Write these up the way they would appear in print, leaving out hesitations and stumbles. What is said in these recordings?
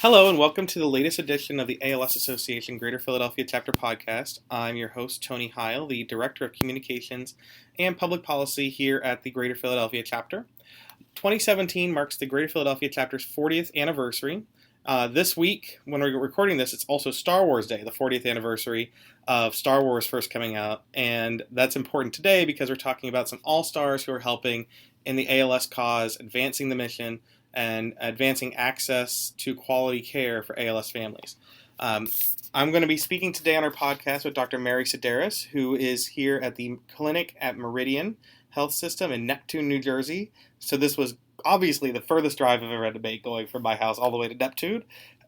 Hello and welcome to the latest edition of the ALS Association Greater Philadelphia Chapter Podcast. I'm your host, Tony Heil, the Director of Communications and Public Policy here at the Greater Philadelphia Chapter. 2017 marks the Greater Philadelphia Chapter's 40th anniversary. This week, when we're recording this, it's also Star Wars Day, the 40th anniversary of Star Wars first coming out. And that's important today because we're talking about some all-stars who are helping in the ALS cause, advancing the mission, and advancing access to quality care for ALS families. I'm going to be speaking today on our podcast with Dr. Mary Sedarous, who is here at the clinic at Meridian Health System in Neptune, New Jersey. So this was obviously the furthest drive I've ever had to make, going from my house all the way to Neptune.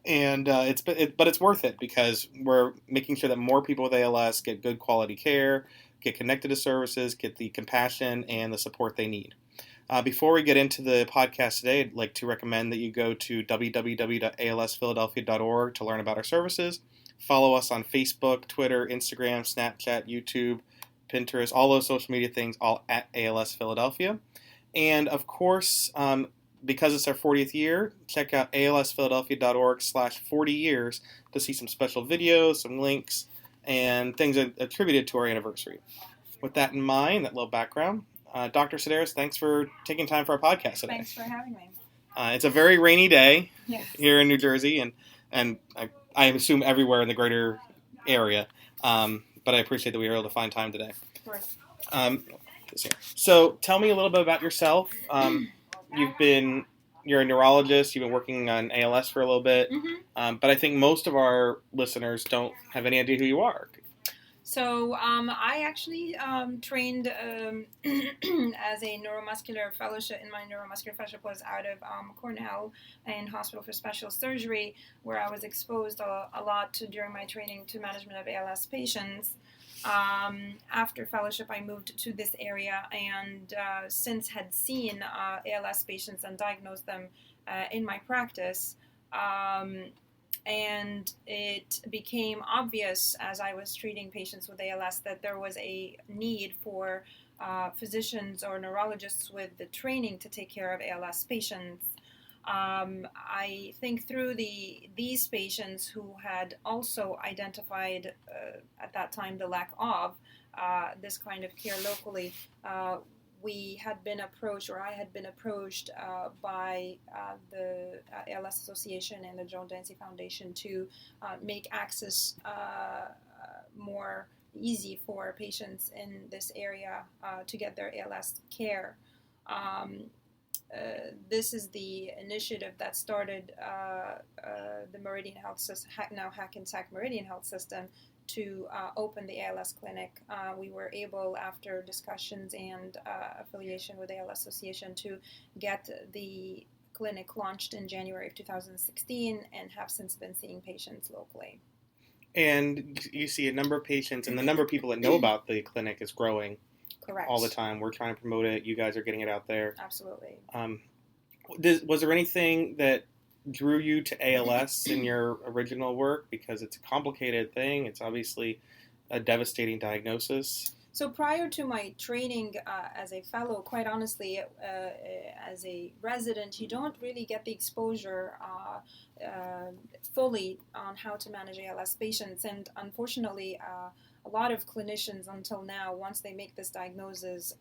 And but it's worth it because we're making sure that more people with ALS get good quality care, get connected to services, get the compassion and the support they need. Before we get into the podcast today, I'd like to recommend that you go to www.alsphiladelphia.org to learn about our services. Follow us on Facebook, Twitter, Instagram, Snapchat, YouTube, Pinterest, all those social media things, all at ALS Philadelphia. And of course, because it's our 40th year, check out alsphiladelphia.org/40 years to see some special videos, some links, and things attributed to our anniversary. With that in mind, that little background, Dr. Sedarous, thanks for taking time for our podcast today. Thanks for having me. It's a very rainy day here in New Jersey, and I assume everywhere in the greater area. But I appreciate that we were able to find time today. Of course. So tell me a little bit about yourself. You're a neurologist. You've been working on ALS for a little bit. Mm-hmm. But I think most of our listeners don't have any idea who you are. So I actually trained as a neuromuscular fellowship. My neuromuscular fellowship was out of Cornell and Hospital for Special Surgery, where I was exposed a lot during my training to management of ALS patients. After fellowship, I moved to this area and since had seen ALS patients and diagnosed them in my practice. And it became obvious as I was treating patients with ALS that there was a need for physicians or neurologists with the training to take care of ALS patients. I think through these patients who had also identified at that time the lack of this kind of care locally, we had been approached, or I had been approached by the ALS Association and the Joan Dancy Foundation to make access more easy for patients in this area to get their ALS care. This is the initiative that started the Meridian Health System, now Hackensack Meridian Health System, to open the ALS Clinic. We were able, after discussions and affiliation with the ALS Association, to get the clinic launched in January of 2016 and have since been seeing patients locally. And you see a number of patients, and the number of people that know about the clinic is growing. Correct. All the time. We're trying to promote it. You guys are getting it out there. Absolutely. Was there anything that drew you to ALS in your original work? Because it's a complicated thing. It's obviously a devastating diagnosis. So prior to my training as a fellow, quite honestly, as a resident, you don't really get the exposure fully on how to manage ALS patients. And unfortunately, a lot of clinicians until now, once they make this diagnosis,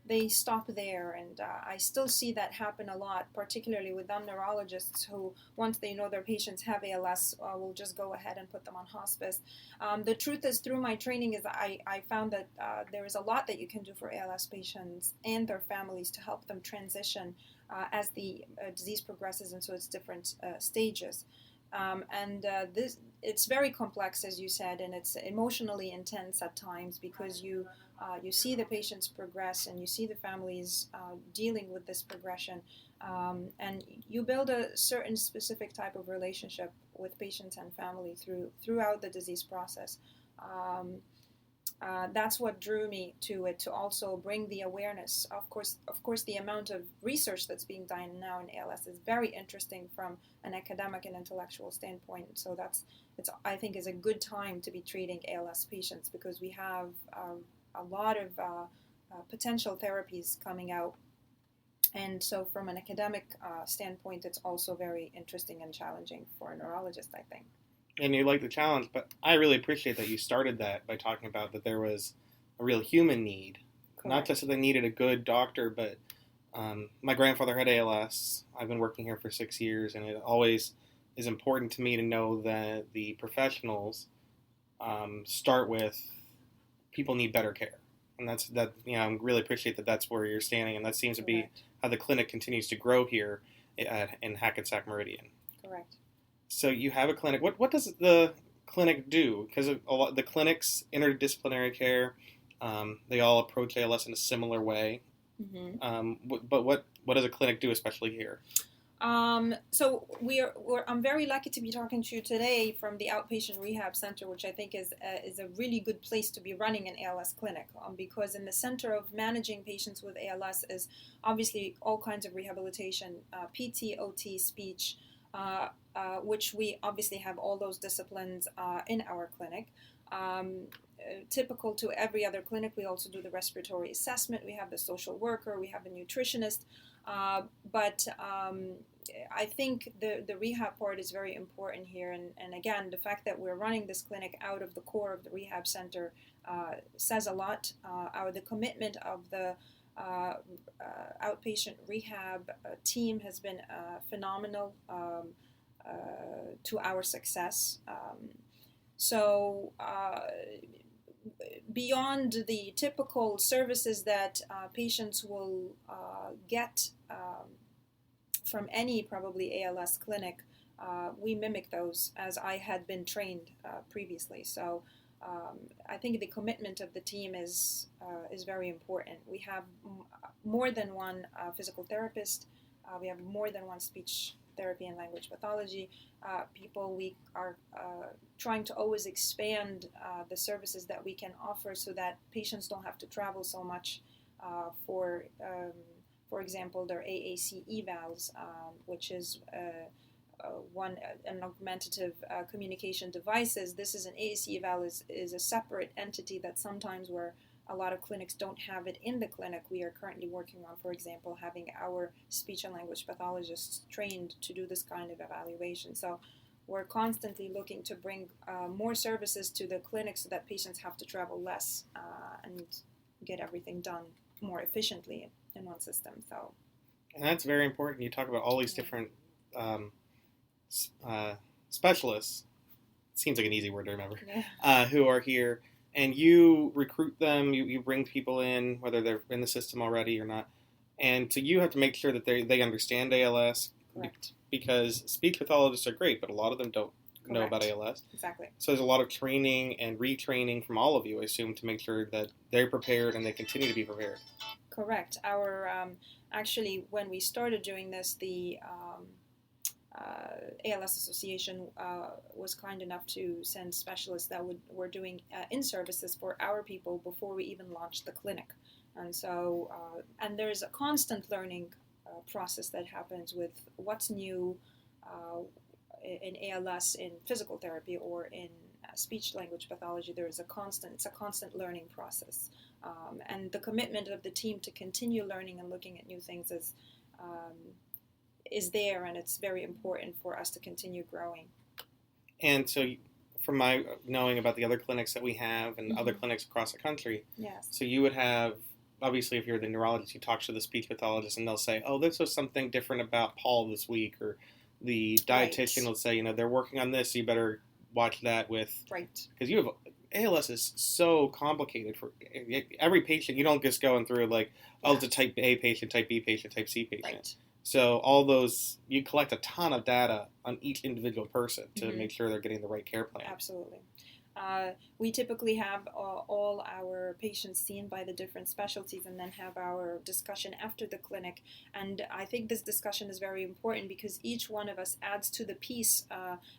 they stop there, and I still see that happen a lot, particularly with neurologists who, once they know their patients have ALS, will just go ahead and put them on hospice. The truth is, through my training, is I found that there is a lot that you can do for ALS patients and their families to help them transition as the disease progresses into its different stages. It's very complex, as you said, and it's emotionally intense at times because you see the patients progress and you see the families dealing with this progression, and you build a certain specific type of relationship with patients and family throughout the disease process. That's what drew me to it, to also bring the awareness. Of course, the amount of research that's being done now in ALS is very interesting from an academic and intellectual standpoint. So I think is a good time to be treating ALS patients because we have a lot of potential therapies coming out And so from an academic standpoint, it's also very interesting and challenging for a neurologist, I think. And you like the challenge, but I really appreciate that you started that by talking about that there was a real human need. Correct. Not just that they needed a good doctor, but my grandfather had ALS. I've been working here for 6 years, and it always is important to me to know that the professionals start with people need better care. And that's that. I really appreciate that that's where you're standing, and that seems to be how the clinic continues to grow here in Hackensack Meridian. Correct. So you have a clinic. What does the clinic do? Because the clinics, interdisciplinary care, they all approach ALS in a similar way. Mm-hmm. But what does a clinic do, especially here? So I'm very lucky to be talking to you today from the outpatient rehab center, which I think is a really good place to be running an ALS clinic, because in the center of managing patients with ALS is obviously all kinds of rehabilitation, PT, OT, speech, which we obviously have all those disciplines in our clinic. Typical to every other clinic, we also do the respiratory assessment. We have the social worker, we have a nutritionist. But I think the rehab part is very important here. And again, the fact that we're running this clinic out of the core of the rehab center says a lot. The commitment of the outpatient rehab team has been phenomenal to our success. Beyond the typical services that patients will get from any probably ALS clinic, we mimic those as I had been trained previously. So I think the commitment of the team is very important. We have more than one physical therapist. We have more than one speech therapy and language pathology people. We are trying to always expand the services that we can offer so that patients don't have to travel so much for example, their AAC evals, which is an augmentative communication devices. This is an AAC eval is a separate entity that sometimes where a lot of clinics don't have it in the clinic. We are currently working on, for example, having our speech and language pathologists trained to do this kind of evaluation. So we're constantly looking to bring more services to the clinic so that patients have to travel less and get everything done more efficiently in one system. So, and that's very important. You talk about all these different specialists. Seems like an easy word to remember. Yeah. Who are here. And you recruit them, you bring people in, whether they're in the system already or not. And so you have to make sure that they understand ALS. Correct. Because speech pathologists are great, but a lot of them don't know about ALS. Exactly. So there's a lot of training and retraining from all of you, I assume, to make sure that they're prepared and they continue to be prepared. Correct. Our actually, when we started doing this, the ALS Association was kind enough to send specialists that were doing in-services for our people before we even launched the clinic. And so, and there's a constant learning process that happens with what's new in ALS, in physical therapy, or in speech language pathology. It's a constant learning process. And the commitment of the team to continue learning and looking at new things is there, and it's very important for us to continue growing. And so from my knowing about the other clinics that we have and other clinics across the country, yes. So you would have, obviously if you're the neurologist, you talk to the speech pathologist and they'll say, oh, this was something different about Paul this week, or the dietitian will say, they're working on this, so you better watch that with... Right. Because you have... ALS is so complicated for every patient. You don't just go through like, it's a type A patient, type B patient, type C patient. Right. So all those, you collect a ton of data on each individual person to make sure they're getting the right care plan. Absolutely. We typically have all our patients seen by the different specialties and then have our discussion after the clinic. And I think this discussion is very important because each one of us adds to the piece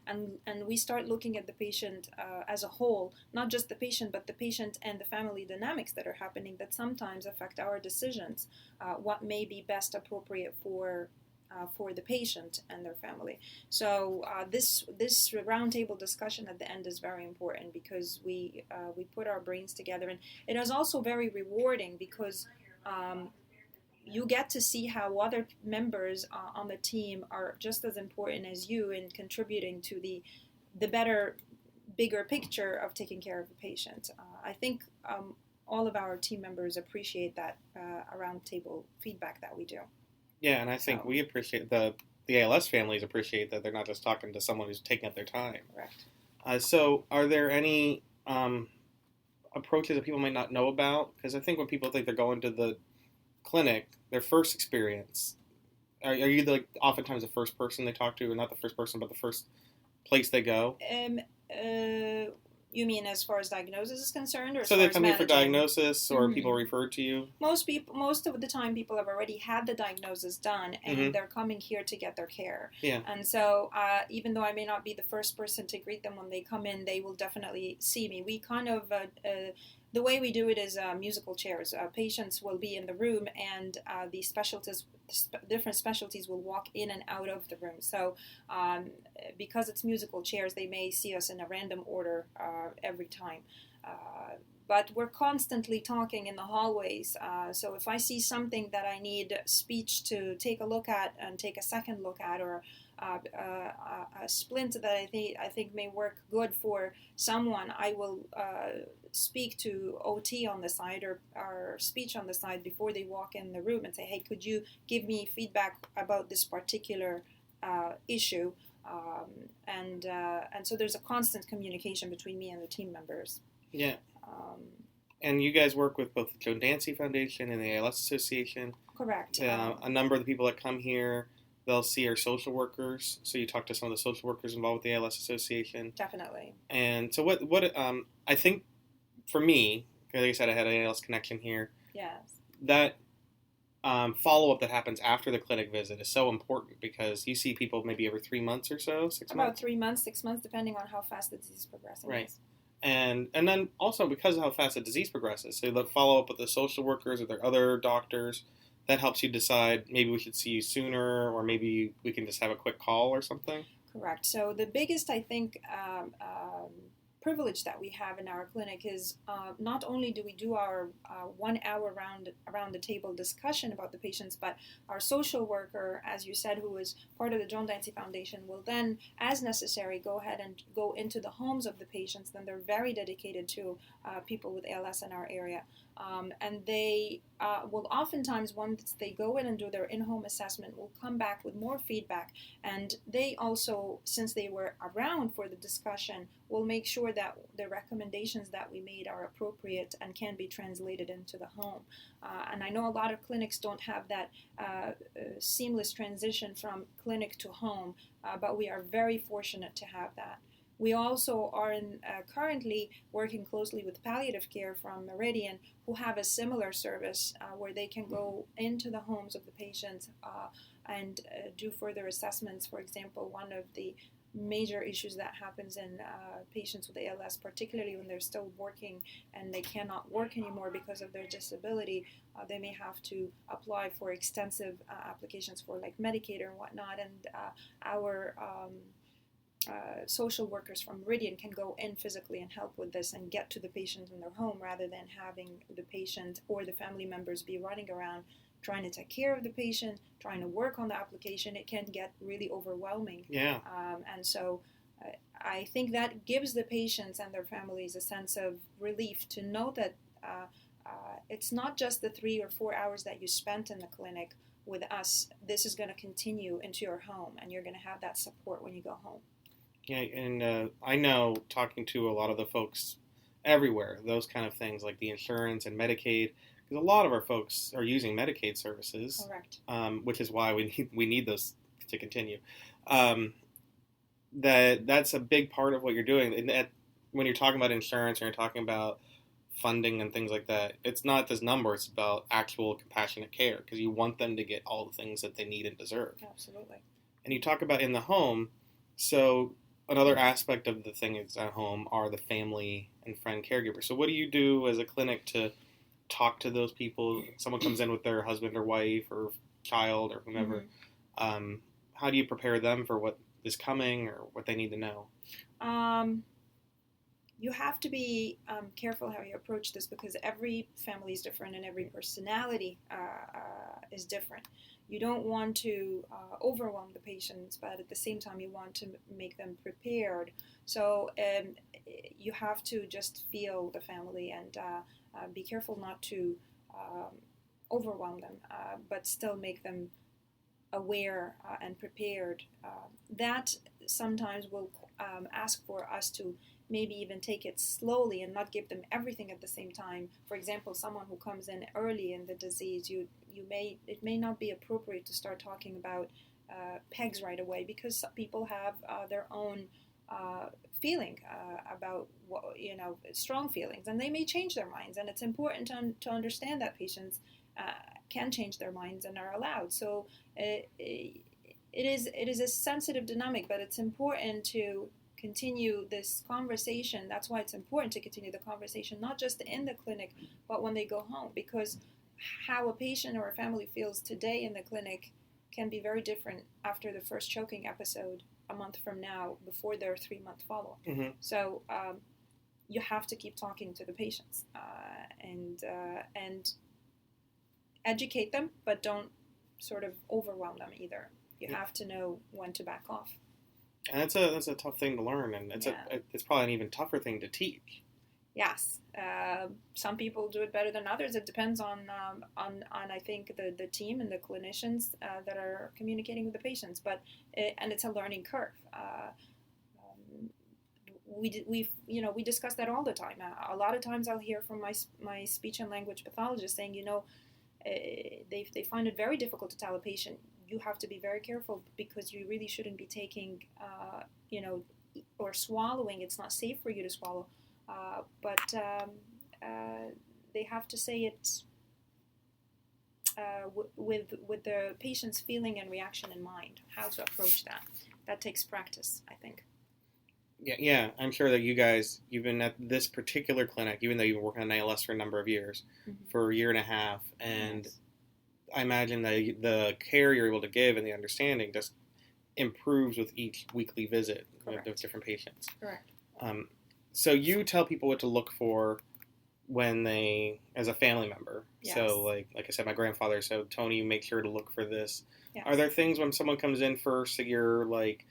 and we start looking at the patient as a whole, not just the patient, but the patient and the family dynamics that are happening that sometimes affect our decisions, what may be best appropriate for the patient and their family. So this roundtable discussion at the end is very important because we put our brains together, and it is also very rewarding because you get to see how other members on the team are just as important as you in contributing to the better, bigger picture of taking care of the patient. I think all of our team members appreciate that around table feedback that we do. Yeah, and I think we appreciate the ALS families appreciate that they're not just talking to someone who's taking up their time. Correct. So are there any approaches that people might not know about? Because I think when people think they're going to the clinic, their first experience, are you like oftentimes the first person they talk to, or not the first person, but the first place they go? You mean as far as diagnosis is concerned, or so they come here for diagnosis, or people refer to you? Most of the time, people have already had the diagnosis done, and they're coming here to get their care. Yeah. And so, even though I may not be the first person to greet them when they come in, they will definitely see me. We kind of the way we do it is musical chairs. Patients will be in the room, and the different specialties will walk in and out of the room. So because it's musical chairs, they may see us in a random order every time. But we're constantly talking in the hallways. So if I see something that I need speech to take a look at and take a second look at, or a splint that I think may work good for someone, I will speak to OT on the side or speech on the side before they walk in the room and say, hey, could you give me feedback about this particular issue? And so there's a constant communication between me and the team members. Yeah. And you guys work with both the Joan Dancy Foundation and the ALS Association. Correct. A number of the people that come here, they'll see our social workers. So you talk to some of the social workers involved with the ALS Association. Definitely. And so what I think for me, like I said, I had an ALS connection here. Yes. That follow-up that happens after the clinic visit is so important, because you see people maybe every 3 months or so, 6 months? About 3 months, 6 months, depending on how fast the disease is progressing. Right. And then also because of how fast the disease progresses, so the follow-up with the social workers or their other doctors, that helps you decide maybe we should see you sooner, or maybe we can just have a quick call or something. Correct. So the biggest, I think, privilege that we have in our clinic is not only do we do our 1 hour around the table discussion about the patients, but our social worker, as you said, who is part of the Joan Dancy Foundation, will then, as necessary, go ahead and go into the homes of the patients. Then they're very dedicated to people with ALS in our area. And they will oftentimes, once they go in and do their in-home assessment, will come back with more feedback. And they also, since they were around for the discussion, will make sure that the recommendations that we made are appropriate and can be translated into the home. And I know a lot of clinics don't have that seamless transition from clinic to home, but we are very fortunate to have that. We also are currently working closely with palliative care from Meridian, who have a similar service where they can go into the homes of the patients and do further assessments. For example, one of the major issues that happens in patients with ALS, particularly when they're still working and they cannot work anymore because of their disability, they may have to apply for extensive applications for like Medicaid or whatnot, and our social workers from Meridian can go in physically and help with this and get to the patient in their home, rather than having the patient or the family members be running around trying to take care of the patient, trying to work on the application. It can get really overwhelming. Yeah. And so I think that gives the patients and their families a sense of relief to know that it's not just the 3 or 4 hours that you spent in the clinic with us. This is going to continue into your home, and you're going to have that support when you go home. Yeah, and I know, talking to a lot of the folks everywhere, those kind of things like the insurance and Medicaid, because a lot of our folks are using Medicaid services. Correct. Which is why we need those to continue. That's a big part of what you're doing. And when you're talking about insurance or you're talking about funding and things like that, it's not this number, it's about actual compassionate care, because you want them to get all the things that they need and deserve. Absolutely. And you talk about in the home, so another aspect of the thing is at home are the family and friend caregivers. So what do you do as a clinic to talk to those people? Someone comes in with their husband or wife or child or whomever. Mm-hmm. How do you prepare them for what is coming or what they need to know? you have to be careful how you approach this, because every family is different and every personality is different. You don't want to overwhelm the patients, but at the same time you want to make them prepared. So you have to just feel the family and be careful not to overwhelm them, but still make them aware and prepared. That sometimes will ask for us to maybe even take it slowly and not give them everything at the same time. For example, someone who comes in early in the disease, it may not be appropriate to start talking about PEGs right away, because people have their own feeling about strong feelings, and they may change their minds, and it's important to understand that patients can change their minds and are allowed. So it is a sensitive dynamic, but it's important to continue this conversation. That's why it's important to continue the conversation, not just in the clinic, but when they go home, because how a patient or a family feels today in the clinic can be very different after the first choking episode a month from now, before their 3-month follow-up. Mm-hmm. So you have to keep talking to the patients and educate them, but don't sort of overwhelm them either. You have to know when to back off. And that's a tough thing to learn, and it's probably an even tougher thing to teach. Yes, some people do it better than others. It depends on I think the team and the clinicians that are communicating with the patients. But it's a learning curve. We discuss that all the time. A lot of times I'll hear from my speech and language pathologist saying, they find it very difficult to tell a patient, you have to be very careful because you really shouldn't be taking, or swallowing. It's not safe for you to swallow. But they have to say it with the patient's feeling and reaction in mind, how to approach that. That takes practice, I think. Yeah, I'm sure that you've been at this particular clinic, even though you've been working on ALS for a number of years, mm-hmm. for a year and a half, and yes. I imagine that the care you're able to give and the understanding just improves with each weekly visit with different patients. Correct. So you tell people what to look for when as a family member. Yes. So like I said, my grandfather said, Tony, make sure to look for this. Yes. Are there things when someone comes in first that you're like,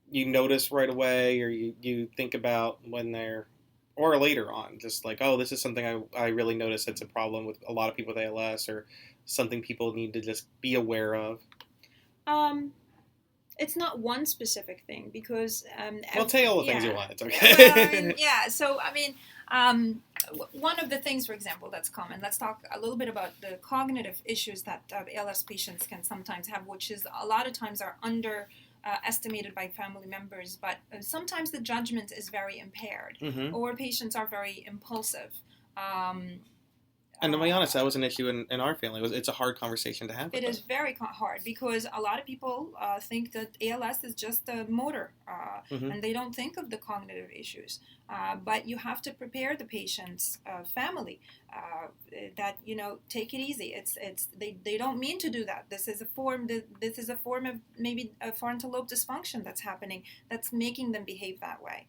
you notice right away, or you think about when they're, or later on, just like, oh, this is something I really notice it's a problem with a lot of people with ALS, or something people need to just be aware of? It's not one specific thing, because well, tell all the things you want. It's okay. So one of the things, for example, that's common. Let's talk a little bit about the cognitive issues that ALS patients can sometimes have, which is a lot of times are estimated by family members, but sometimes the judgment is very impaired, mm-hmm. or patients are very impulsive. And to be honest, that was an issue in our family. It's a hard conversation to have. It is very hard, because a lot of people think that ALS is just a motor, mm-hmm. and they don't think of the cognitive issues. But you have to prepare the patient's family that take it easy. They don't mean to do that. This is a form of maybe a frontal lobe dysfunction that's happening, that's making them behave that way.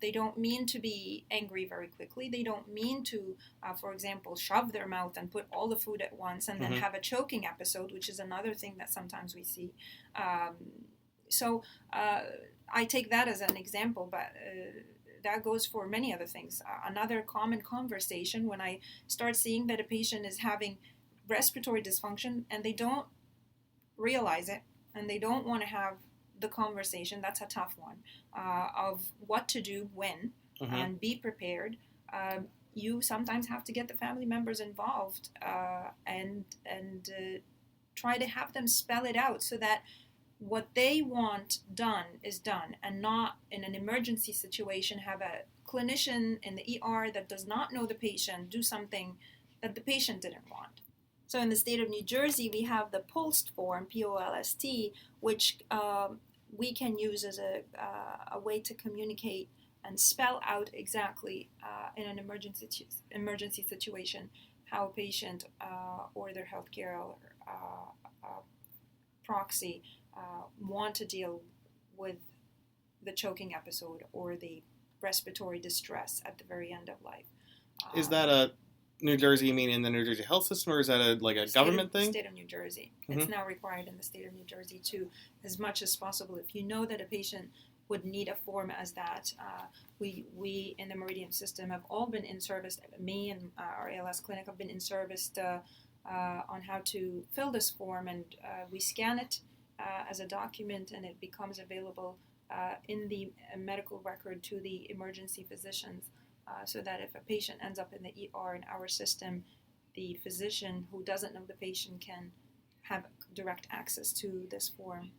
They don't mean to be angry very quickly. They don't mean to, for example, shove their mouth and put all the food at once and then mm-hmm. have a choking episode, which is another thing that sometimes we see. So I take that as an example, but that goes for many other things. Another common conversation, when I start seeing that a patient is having respiratory dysfunction and they don't realize it and they don't want to have the conversation, that's a tough one, of what to do when, mm-hmm. and be prepared. You sometimes have to get the family members involved and try to have them spell it out, so that what they want done is done, and not in an emergency situation have a clinician in the ER that does not know the patient do something that the patient didn't want. So in the state of New Jersey, we have the POLST form, POLST, which we can use as a way to communicate and spell out exactly in an emergency situation how a patient or their healthcare or Proxy want to deal with the choking episode or the respiratory distress at the very end of life. Is that a New Jersey, you mean in the New Jersey health system, or is that a government thing? State of New Jersey. Mm-hmm. It's now required in the state of New Jersey to, as much as possible, if you know that a patient would need a form as that, we in the Meridian system have all been in service. Me and our ALS clinic have been in service on how to fill this form, and we scan it as a document, and it becomes available in the medical record to the emergency physicians. So that if a patient ends up in the ER in our system, the physician who doesn't know the patient can have direct access to this form.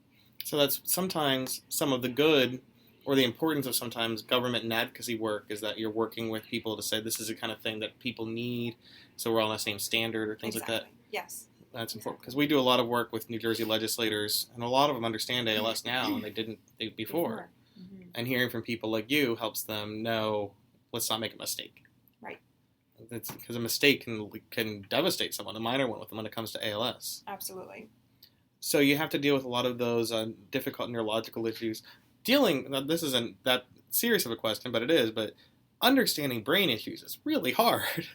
So that's sometimes some of the good, or the importance of sometimes government and advocacy work, is that you're working with people to say this is the kind of thing that people need, so we're all on the same standard or things like that. Yes. That's important, because we do a lot of work with New Jersey legislators, and a lot of them understand ALS now, and they didn't before. Mm-hmm. And hearing from people like you helps them know, let's not make a mistake. Right. It's because a mistake can devastate someone, a minor one, when it comes to ALS. Absolutely. So you have to deal with a lot of those difficult neurological issues. This isn't that serious of a question, but it is, but understanding brain issues is really hard.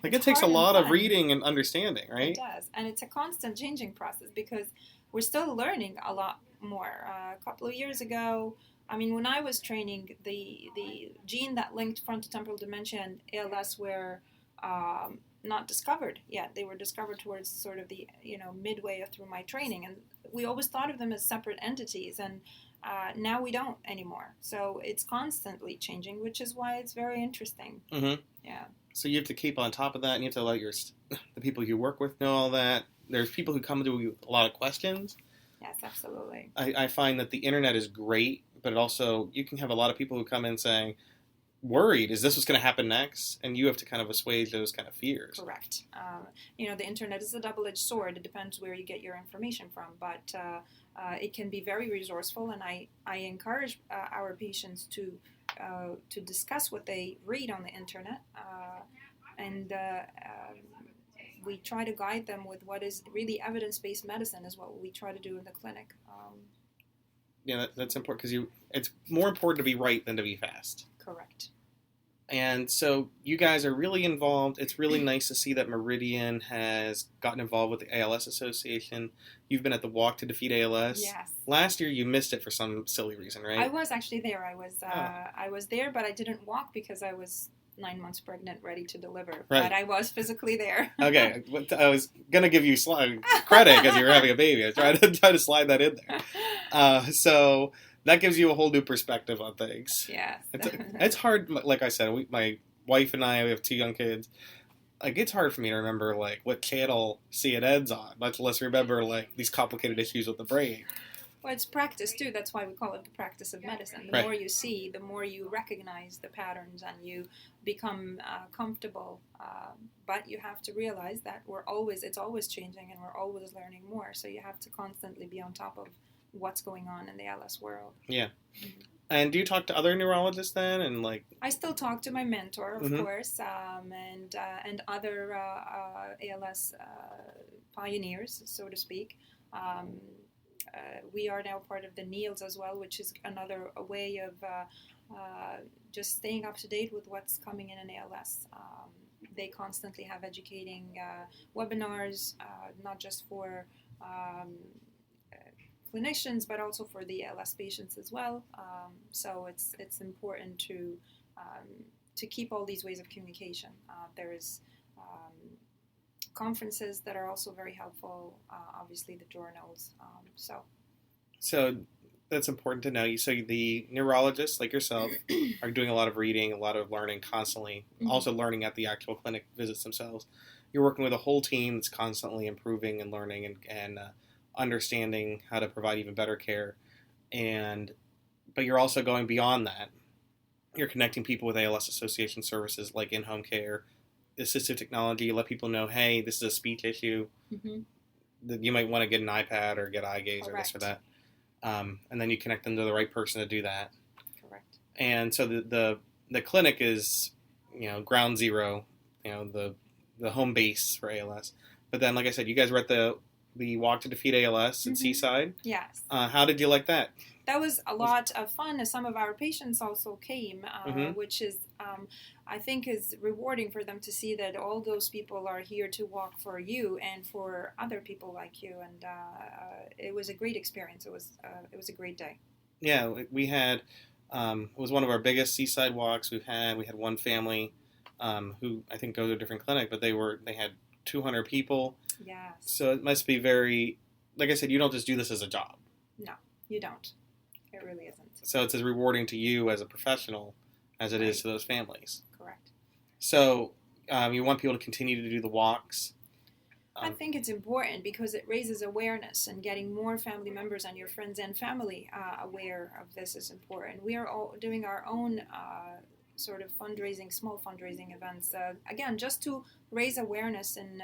It takes a lot of reading and understanding, right? It does. And it's a constant changing process because we're still learning a lot more. A couple of years ago, when I was training, the gene that linked frontotemporal dementia and ALS were not discovered yet. They were discovered towards sort of the midway through my training, and we always thought of them as separate entities, and now we don't anymore. So it's constantly changing, which is why it's very interesting. Mm-hmm. Yeah. So you have to keep on top of that, and you have to let the people you work with know all that. There's people who come to you with a lot of questions. Yes, absolutely. I find that the internet is great, but also you can have a lot of people who come in saying, worried, is this what's going to happen next? And you have to kind of assuage those kind of fears. Correct. The internet is a double-edged sword. It depends where you get your information from, but it can be very resourceful, and I encourage our patients to discuss what they read on the internet, and we try to guide them with what is really evidence-based medicine is what we try to do in the clinic. Yeah, that's important because it's more important to be right than to be fast. Correct. And so you guys are really involved. It's really nice to see that Meridian has gotten involved with the ALS Association. You've been at the Walk to Defeat ALS. Yes. Last year you missed it for some silly reason, right? I was actually there. I was there, but I didn't walk because I was 9 months pregnant, ready to deliver. Right. But I was physically there. Okay. I was going to give you credit because you were having a baby. I tried to slide that in there. So that gives you a whole new perspective on things. Yes. It's hard. Like I said, my wife and I, we have 2 young kids. It's hard for me to remember, what channel CNN's on, much less remember, these complicated issues with the brain. Well, it's practice, too. That's why we call it the practice of medicine. The more you see, the more you recognize the patterns and you become comfortable. But you have to realize that it's always changing and we're always learning more. So you have to constantly be on top of what's going on in the ALS world. Yeah. Mm-hmm. And do you talk to other neurologists then? And I still talk to my mentor, of mm-hmm. course, and other ALS pioneers, so to speak. We are now part of the NEALS as well, which is another way of just staying up to date with what's coming in ALS. They constantly have educating webinars, not just for clinicians, but also for the ALS patients as well. So it's important to keep all these ways of communication. There is conferences that are also very helpful, obviously the journals. So that's important to know. So the neurologists like yourself are doing a lot of reading, a lot of learning constantly, mm-hmm. also learning at the actual clinic visits themselves. You're working with a whole team that's constantly improving and learning and understanding how to provide even better care. But you're also going beyond that. You're connecting people with ALS Association services like in-home care, assistive technology. You let people know, hey, this is a speech issue. Mm-hmm. That you might want to get an iPad or get eye gaze or this or that. And then you connect them to the right person to do that. Correct. And so the clinic is, ground zero, the home base for ALS. But then, like I said, you guys were at the Walk to Defeat ALS at mm-hmm. Seaside. Yes. How did you like that? that was a lot of fun. Some of our patients also came, Mm-hmm. which is, I think, is rewarding for them to see that all those people are here to walk for you and for other people like you. And it was a great experience. It was a great day. Yeah, we had, it was one of our biggest seaside walks we've had. We had one family who I think go to a different clinic, but they had 200 people. Yes. So it must be very, like I said, you don't just do this as a job. No, you don't. It really isn't. So it's as rewarding to you as a professional as it is to those families. Correct. So you want people to continue to do the walks. I think it's important because it raises awareness, and getting more family members and your friends and family aware of this is important. We are all doing our own sort of small fundraising events, again, just to raise awareness in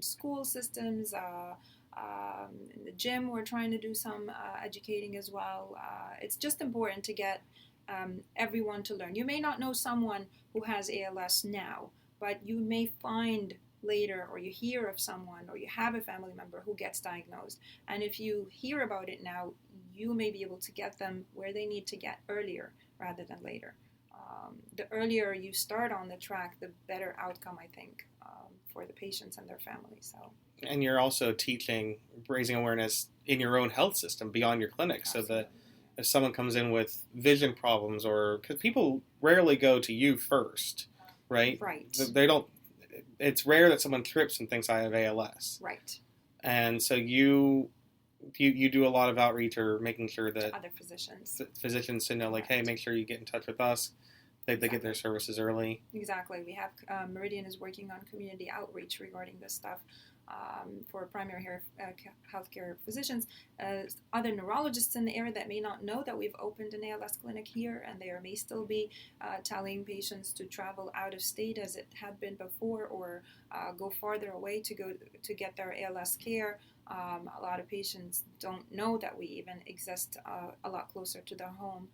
school systems. In the gym, we're trying to do some educating as well. It's just important to get everyone to learn. You may not know someone who has ALS now, but you may find later, or you hear of someone, or you have a family member who gets diagnosed. And if you hear about it now, you may be able to get them where they need to get earlier rather than later. The earlier you start on the track, the better outcome, I think, for the patients and their families. So. And you're also raising awareness in your own health system beyond your clinic. Absolutely. So that if someone comes in with vision problems, or because people rarely go to you first, right? Right. They don't. It's rare that someone trips and thinks I have ALS. Right. And so you do a lot of outreach, or making sure that other physicians to know, like, hey, make sure you get in touch with us. They get their services early. Exactly. We have Meridian is working on community outreach regarding this stuff for primary healthcare physicians. Other neurologists in the area that may not know that we've opened an ALS clinic here, and they may still be telling patients to travel out of state as it had been before, or go farther away to get their ALS care. A lot of patients don't know that we even exist a lot closer to their home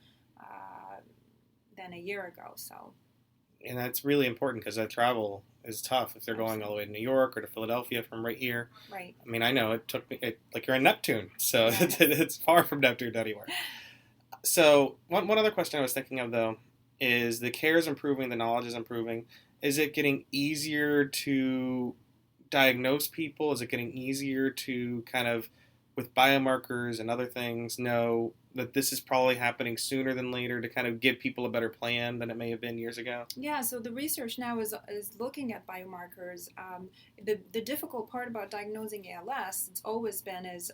than a year ago. So, and that's really important because that travel is tough if they're going all the way to New York or to Philadelphia from right here. Right. I mean, I know it took me like you're in Neptune, so it's far from Neptune to anywhere. So one other question I was thinking of, though, is the care is improving, the knowledge is improving. Is it getting easier to diagnose people? Is it getting easier to kind of, with biomarkers and other things, know that this is probably happening sooner than later, to kind of give people a better plan than it may have been years ago? Yeah, so the research now is looking at biomarkers. The difficult part about diagnosing ALS, it's always been, is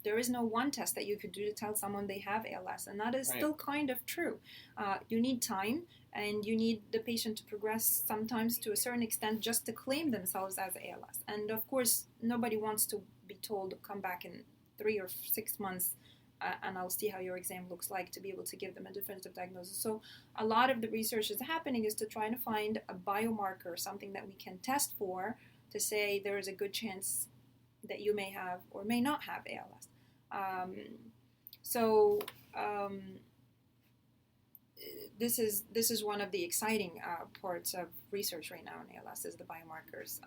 there is no one test that you could do to tell someone they have ALS, and that is still kind of true. You need time, and you need the patient to progress sometimes to a certain extent just to claim themselves as ALS. And of course, nobody wants to be told, come back in 3 or 6 months and I'll see how your exam looks like, to be able to give them a definitive diagnosis. So a lot of the research is happening is to try to find a biomarker, something that we can test for, to say there is a good chance that you may have or may not have ALS. This is one of the exciting parts of research right now in ALS, is the biomarkers.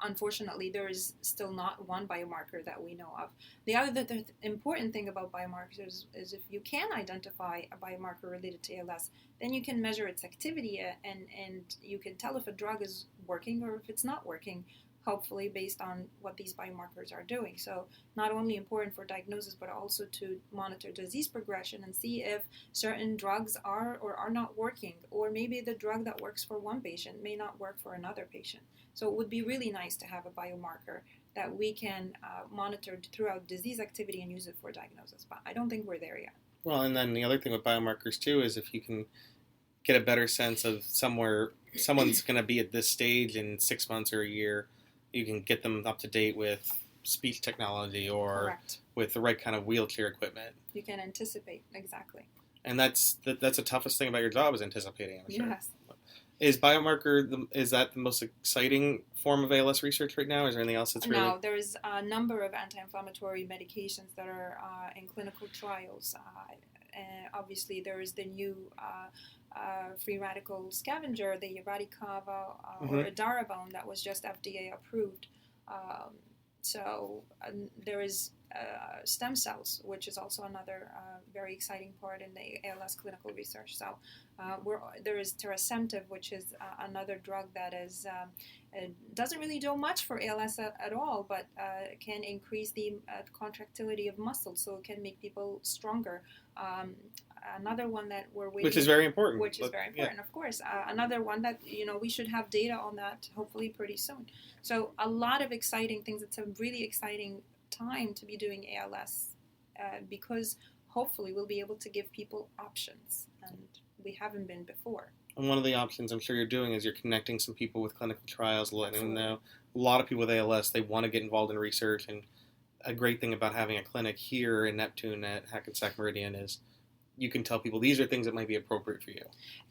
Unfortunately, there is still not one biomarker that we know of. The other important thing about biomarkers is if you can identify a biomarker related to ALS, then you can measure its activity, and you can tell if a drug is working or if it's not working, hopefully based on what these biomarkers are doing. So not only important for diagnosis, but also to monitor disease progression and see if certain drugs are or are not working, or maybe the drug that works for one patient may not work for another patient. So it would be really nice to have a biomarker that we can monitor throughout disease activity and use it for diagnosis. But I don't think we're there yet. Well, and then the other thing with biomarkers too is if you can get a better sense of someone's going to be at this stage in 6 months or a year, you can get them up to date with speech technology or Correct. With the right kind of wheelchair equipment. You can anticipate, exactly. And that's the toughest thing about your job, is anticipating, I'm sure. Yes. Is biomarker, is that the most exciting form of ALS research right now? Is there anything else that's really... No, there's a number of anti-inflammatory medications that are in clinical trials. Obviously, there is the new free radical scavenger, the Radicava or Edaravone, that was just FDA approved. So there is stem cells, which is also another very exciting part in the ALS clinical research. So there is tirasemtiv, which is another drug that is doesn't really do much for ALS at all, but can increase the contractility of muscles, so it can make people stronger. Another one that we're waiting, which is very important. Of course. Another one that we should have data on that hopefully pretty soon. So a lot of exciting things. It's a really exciting time to be doing ALS because hopefully we'll be able to give people options, and we haven't been before. And one of the options I'm sure you're doing is you're connecting some people with clinical trials, letting them know. A lot of people with ALS, they want to get involved in research, and a great thing about having a clinic here in Neptune at Hackensack Meridian is you can tell people these are things that might be appropriate for you.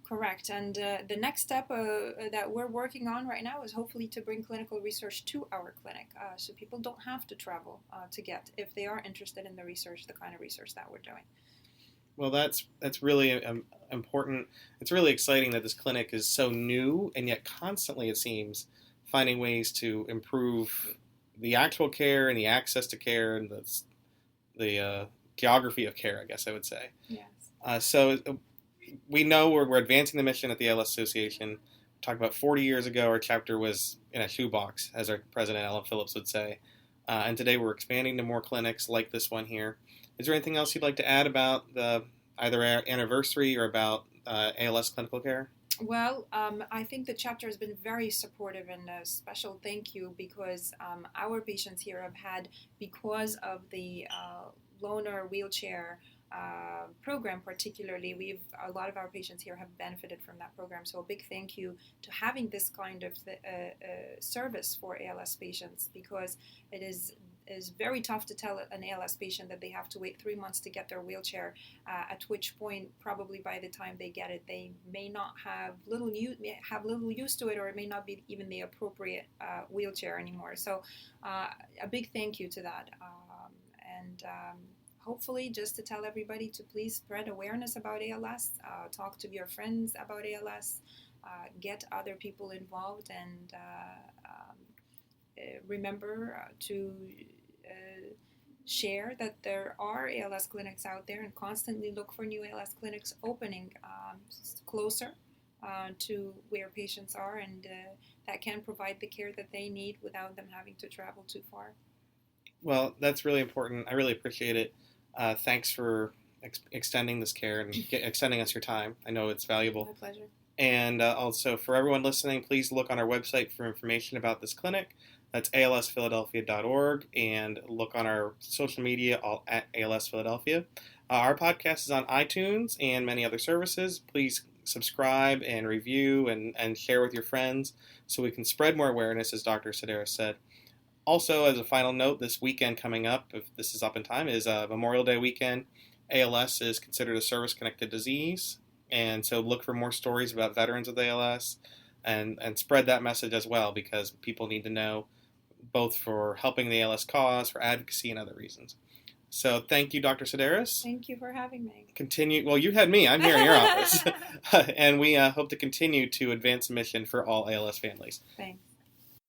Correct. And the next step that we're working on right now is hopefully to bring clinical research to our clinic, so people don't have to travel to get, if they are interested in the research, the kind of research that we're doing. Well, that's really important. It's really exciting that this clinic is so new, and yet constantly, it seems, finding ways to improve the actual care and the access to care and the geography of care, I guess I would say. Yes. So we know we're advancing the mission at the ALS Association. Talked about 40 years ago, our chapter was in a shoebox, as our president, Ellen Phillips, would say. And today we're expanding to more clinics like this one here. Is there anything else you'd like to add about either our anniversary or about ALS clinical care? Well, I think the chapter has been very supportive, and a special thank you because our patients here have had, because of the loaner wheelchair program particularly, a lot of our patients here have benefited from that program. So a big thank you to having this kind of service for ALS patients, because it is very tough to tell an ALS patient that they have to wait 3 months to get their wheelchair, at which point probably by the time they get it, they may not have little use to it, or it may not be even the appropriate wheelchair anymore. So a big thank you to that. Hopefully just to tell everybody to please spread awareness about ALS, talk to your friends about ALS, get other people involved, and remember to share that there are ALS clinics out there, and constantly look for new ALS clinics opening closer to where patients are, and that can provide the care that they need without them having to travel too far. Well, that's really important. I really appreciate it. Thanks for extending this care and extending us your time. I know it's valuable. My pleasure. And also, for everyone listening, please look on our website for information about this clinic. That's alsphiladelphia.org, and look on our social media, all at ALS Philadelphia. Our podcast is on iTunes and many other services. Please subscribe and review and share with your friends so we can spread more awareness, as Dr. Sedarous said. Also, as a final note, this weekend coming up, if this is up in time, is Memorial Day weekend. ALS is considered a service-connected disease, and so look for more stories about veterans with ALS and spread that message as well, because people need to know, both for helping the ALS cause, for advocacy, and other reasons. So thank you, Dr. Sedarous. Thank you for having me. Well, you had me. I'm here in your office. And we hope to continue to advance the mission for all ALS families. Thanks.